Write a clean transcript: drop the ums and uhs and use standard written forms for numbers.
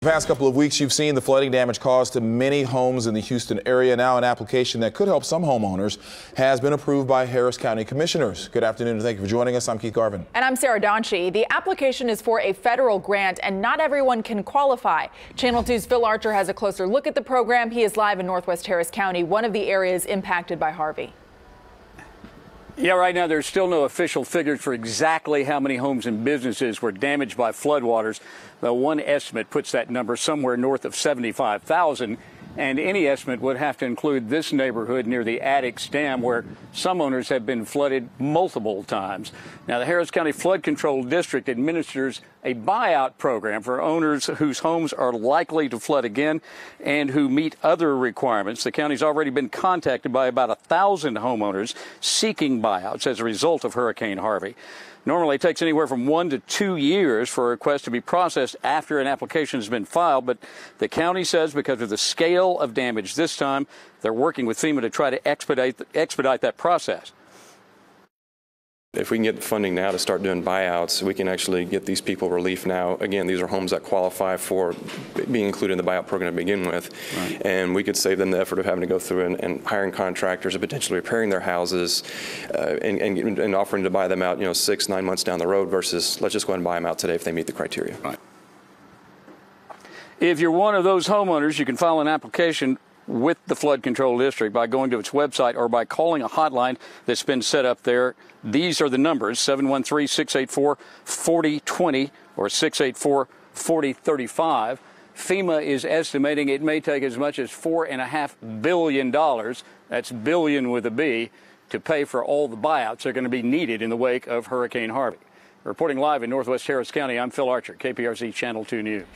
The past couple of weeks, you've seen the flooding damage caused to many homes in the Houston area. Now an application that could help some homeowners has been approved by Harris County commissioners. Good afternoon and thank you for joining us. I'm Keith Garvin. And I'm Sarah Donchie. The application is for a federal grant and not everyone can qualify. Channel 2's Phil Archer has a closer look at the program. He is live in Northwest Harris County, one of the areas impacted by Harvey. Yeah, right now there's still no official figures for exactly how many homes and businesses were damaged by floodwaters. The one estimate puts that number somewhere north of 75,000. And any estimate would have to include this neighborhood near the Addicks Dam, where some owners have been flooded multiple times. Now, the Harris County Flood Control District administers a buyout program for owners whose homes are likely to flood again and who meet other requirements. The county's already been contacted by about 1,000 homeowners seeking buyouts as a result of Hurricane Harvey. Normally, it takes anywhere from 1 to 2 years for a request to be processed after an application has been filed. But the county says because of the scale of damage this time, they're working with FEMA to try to expedite that process. If we can get the funding now to start doing buyouts, we can actually get these people relief now. Again, these are homes that qualify for being included in the buyout program to begin with. Right. And we could save them the effort of having to go through and hiring contractors and potentially repairing their houses and offering to buy them out, 6-9 months down the road versus let's just go ahead and buy them out today if they meet the criteria. Right. If you're one of those homeowners, you can file an application with the Flood Control District by going to its website or by calling a hotline that's been set up there. These are the numbers: 713-684-4020 or 684-4035. FEMA is estimating it may take as much as $4.5 billion, that's billion with a B, to pay for all the buyouts that are going to be needed in the wake of Hurricane Harvey. Reporting live in Northwest Harris County, I'm Phil Archer, KPRZ Channel 2 News.